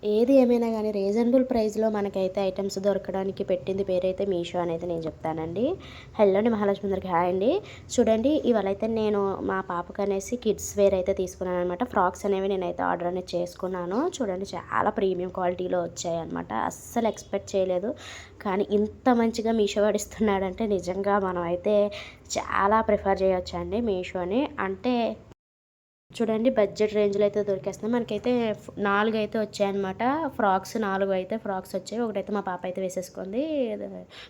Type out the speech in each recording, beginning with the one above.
ఏది ఏమైనా గానీ రీజనబుల్ ప్రైస్‌లో మనకైతే ఐటెమ్స్ దొరకడానికి పెట్టింది పేరైతే మీషో అనేది నేను చెప్తానండి. హలో అండి, మహాలక్ష్మి అందరికి హాయ్ అండి. చూడండి, ఇవాళైతే నేను మా పాపకనేసి కిడ్స్ వేర్ అయితే తీసుకున్నాననమాట. ఫ్రాక్స్ అనేవి నేనైతే ఆర్డర్ అనేది చేసుకున్నాను. చూడండి, చాలా ప్రీమియం క్వాలిటీలో వచ్చాయన్నమాట. అస్సలు ఎక్స్‌పెక్ట్ చేయలేదు. కానీ ఇంత మంచిగా మీషో వాడు ఇస్తున్నాడంటే నిజంగా మనం అయితే చాలా ప్రిఫర్ చేయొచ్చండి మీషోని. అంటే చూడండి, బడ్జెట్ రేంజ్‌లో అయితే దొరికేస్తున్నాయి. మనకైతే 4 అయితే వచ్చాయన్నమాట. ఫ్రాక్స్ 4 అయితే ఫ్రాక్స్ వచ్చాయి. ఒకటైతే మా పాప అయితే వేసేసుకుంది.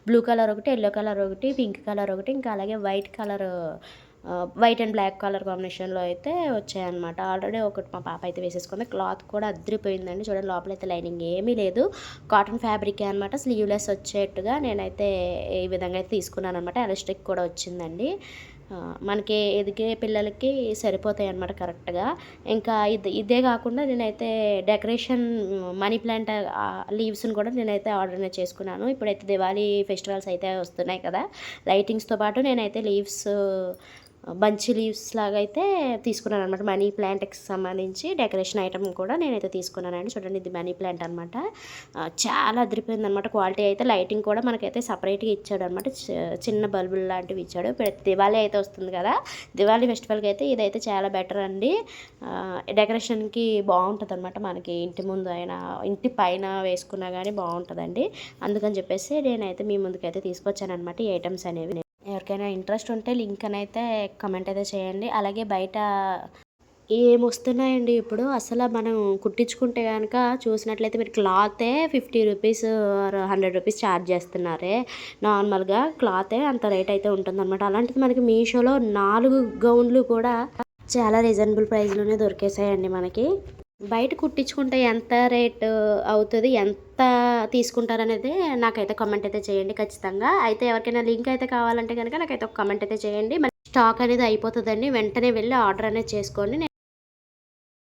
బ్లూ కలర్ ఒకటి, యెల్లో కలర్ ఒకటి, పింక్ కలర్ ఒకటి, ఇంకా అలాగే white colour white and black colour కాంబినేషన్‌లో అయితే వచ్చాయన్నమాట. ఆల్రెడీ ఒకటి మా పాప అయితే వేసేసుకుంది. క్లాత్ కూడా అదిరిపోయిందండి. చూడండి, లోపలైతే లైనింగ్ ఏమీ లేదు. కాటన్ ఫ్యాబ్రికే అనమాట. స్లీవ్‌లెస్ వచ్చేట్టుగా నేనైతే ఈ విధంగా అయితే తీసుకున్నాననమాట. ఎలాస్టిక్ కూడా వచ్చిందండి. మనకి ఎదిగే పిల్లలకి సరిపోతాయి అన్నమాట కరెక్ట్‌గా. ఇంకా ఇదే కాకుండా నేనైతే డెకరేషన్ మనీ ప్లాంట్ లీవ్స్‌ని కూడా నేనైతే ఆర్డర్ అనేది చేసుకున్నాను. ఇప్పుడైతే దివాళీ ఫెస్టివల్స్ అయితే వస్తున్నాయి కదా! లైటింగ్స్‌తో పాటు నేనైతే బంచ్ లీవ్స్ లాగా అయితే తీసుకున్నాననమాట. మనీ ప్లాంట్‌కి సంబంధించి డెకరేషన్ ఐటెమ్ కూడా నేనైతే తీసుకున్నానండి. చూడండి, ఇది మనీ ప్లాంట్ అనమాట. చాలా అదిరిపోయిందనమాట. క్వాలిటీ అయితే లైటింగ్ కూడా మనకైతే సపరేట్‌గా ఇచ్చాడనమాట. చిన్న బల్బులు లాంటివి ఇచ్చాడు. ఇప్పుడు దివాళీ అయితే వస్తుంది కదా! దివాళీ ఫెస్టివల్‌కి అయితే ఇదైతే చాలా బెటర్ అండి. డెకరేషన్‌కి బాగుంటుందనమాట. మనకి ఇంటి ముందు అయినా ఇంటి పైన వేసుకున్నా కానీ బాగుంటుందండి. అందుకని చెప్పేసి నేనైతే మీ ముందుకైతే తీసుకొచ్చాననమాట ఈ ఐటమ్స్ అనేవి. ఎవరికైనా ఇంట్రెస్ట్ ఉంటే లింక్ అనైతే కామెంట్ అయితే చేయండి. అలాగే బయట ఏమొస్తున్నాయండి ఇప్పుడు అసల మనం కుట్టించుకుంటే గనక చూసినట్లయితే మీరు క్లాతే రూ. 50 ఆర్ రూ. 100 ఛార్జ్ చేస్తున్నారే. నార్మల్‌గా క్లాతే అంత రేట్ అయితే ఉంటుందనమాట. అలాంటిది మనకి మీషోలో 4 గౌన్లు కూడా చాలా రీజనబుల్ ప్రైస్‌లోనే దొరికేసాయండి మనకి. బయట కుట్టించుకుంటే ఎంత రేటు అవుతది? ఎంత తీసుకుంటారనేది నాకైతే కామెంట్ అయితే చేయండి ఖచ్చితంగా. అయితే ఎవరికైనా లింక్ అయితే కావాలంటే గనక నాకైతే ఒక కామెంట్ అయితే చేయండి. స్టాక్ అనేది అయిపోతదండి. వెంటనే వెళ్లి ఆర్డర్ అనేది చేసుకోండి.